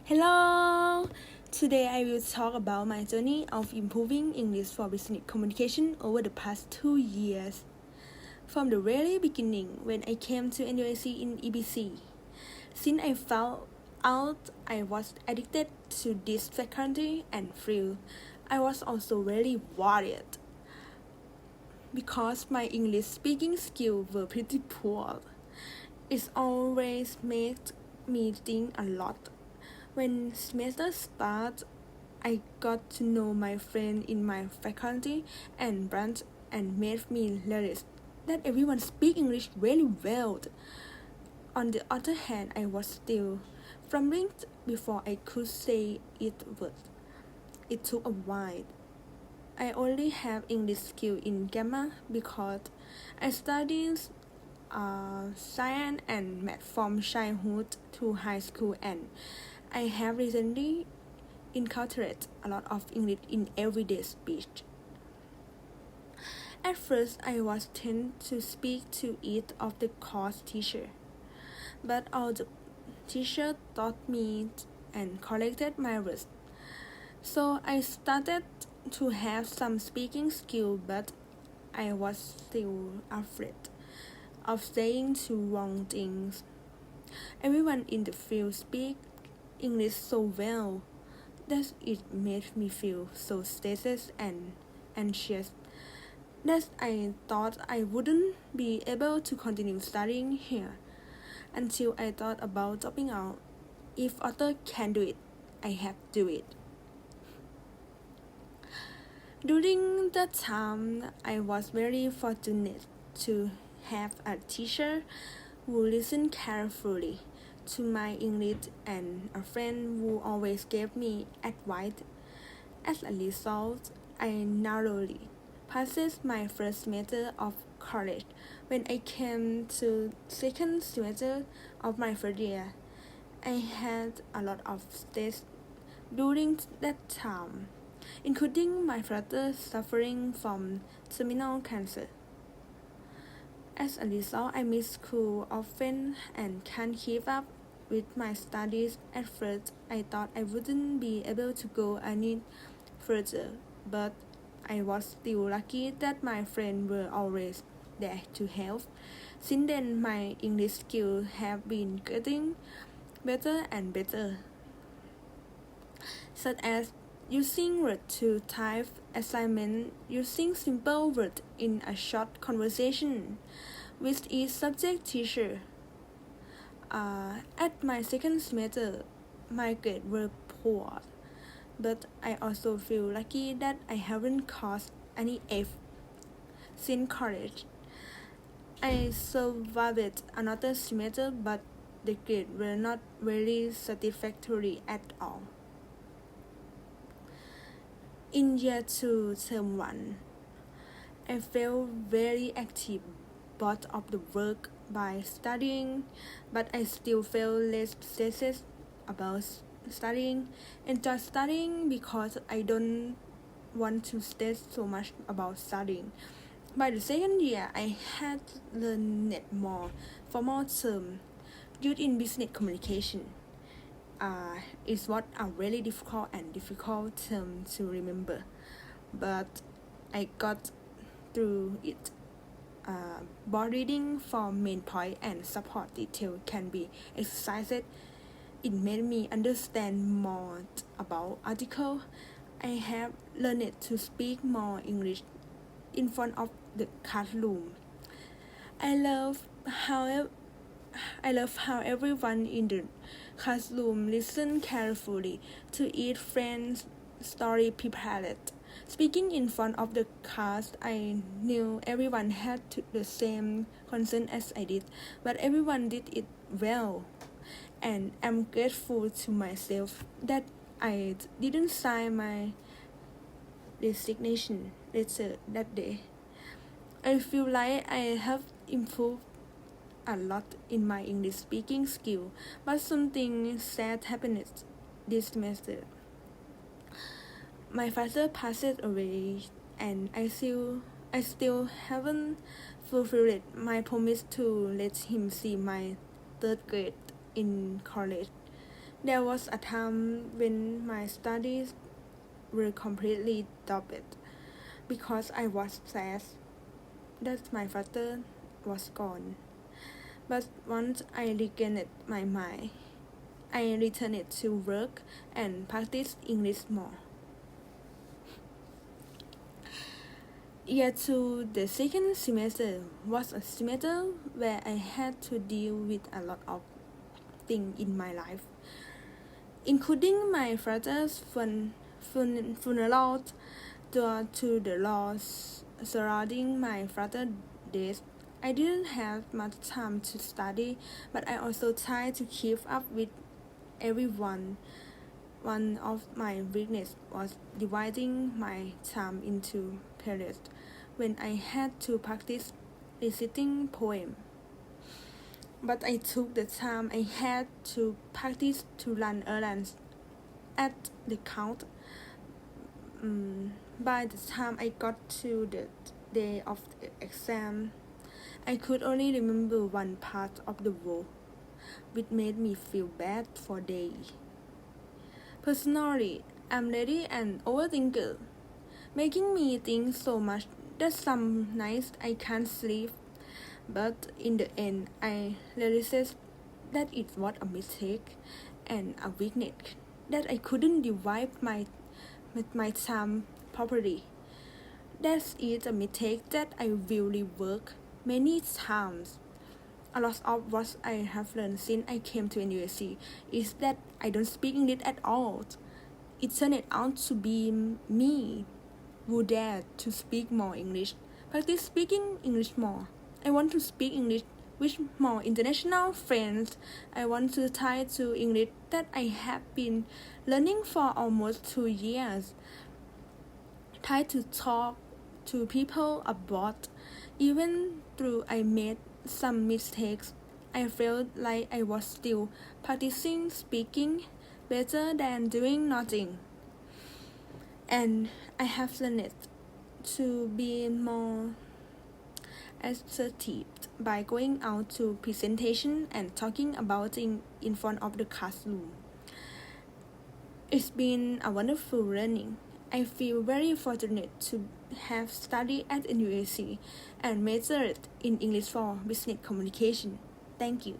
Hello! Today I will talk about my journey of improving English for business communication over the past 2 years. From the very beginning, when I came to NUSC in EBC, since I found out I was addicted to this faculty and field, I was also very worried because my English speaking skills were pretty poor. It always made me think a lot. When semester started, I got to know my friends in my faculty and branch and made me realize that everyone speaks English really well. On the other hand, I was still fumbling before I could say it word. It took a while. I only have English skill in grammar because I studied science and math from childhood to high school, and I have recently encountered a lot of English in everyday speech. At first, I was tend to speak to each of the course teacher, but all the teacher taught me and corrected my words. So I started to have some speaking skill, but I was still afraid of saying two wrong things. Everyone in the field speaks English so well that it made me feel so stressed and anxious that I thought I wouldn't be able to continue studying here until I thought about dropping out. If others can do it, I have to do it. During that time, I was very fortunate to have a teacher who listened carefully to my English and a friend who always gave me advice. As a result, I narrowly passed my first semester of college. When I came to second semester of my first year, I had a lot of stress during that time, including my father suffering from terminal cancer. As a result, I miss school often and can't keep up with my studies. At first, I thought I wouldn't be able to go any further, but I was still lucky that my friends were always there to help. Since then, my English skills have been getting better and better, such as using words to type assignment, using simple words in a short conversation with each subject teacher. At my second semester, my grades were poor, but I also feel lucky that I haven't caused any F since college. I survived another semester, but the grades were not very satisfactory at all. In year 2, term 1, I felt very active both of the work by studying, but I still feel less stressed about studying. Enjoy studying because I don't want to stress so much about studying. By the second year, I had learned more formal terms used in business communication. It's what a really difficult term to remember, but I got through it. Board reading for main point and support detail can be exercised. It made me understand more about article. I have learned to speak more English in front of the classroom. I love how everyone in the classroom listened carefully to each friend's story prepared. Speaking in front of the class, I knew everyone had the same concern as I did, but everyone did it well, and I'm grateful to myself that I didn't sign my resignation letter that day. I feel like I have improved a lot in my English speaking skill, but something sad happened this semester. My father passed away, and I still haven't fulfilled my promise to let him see my third grade in college. There was a time when my studies were completely stopped because I was sad that my father was gone. But once I regained my mind, I returned to work and practice English more. Year 2, the second semester, was a semester where I had to deal with a lot of things in my life, including my father's funeral, due to the laws surrounding my father's death. I didn't have much time to study, but I also tried to keep up with everyone. One of my weaknesses was dividing my time into periods when I had to practice reciting poems. But I took the time I had to practice to run errands at the count. By the time I got to the day of the exam, I could only remember one part of the word, which made me feel bad for days. Personally, I'm really an overthinker, making me think so much that some nights I can't sleep. But in the end, I realized that it was a mistake and a weakness, that I couldn't divide my time properly. That is a mistake that I will rework many times. A lot of what I have learned since I came to NUSC is that I don't speak English at all. It turned out to be me who dared to speak more English, practice speaking English more. I want to speak English with more international friends. I want to tie to English that I have been learning for almost 2 years. Try to talk to people abroad. Even though I made some mistakes, I felt like I was still practicing speaking better than doing nothing. And I have learned to be more assertive by going out to presentation and talking about things in front of the classroom. It's been a wonderful learning. I feel very fortunate to have studied at NUSC and majored in English for Business Communication. Thank you.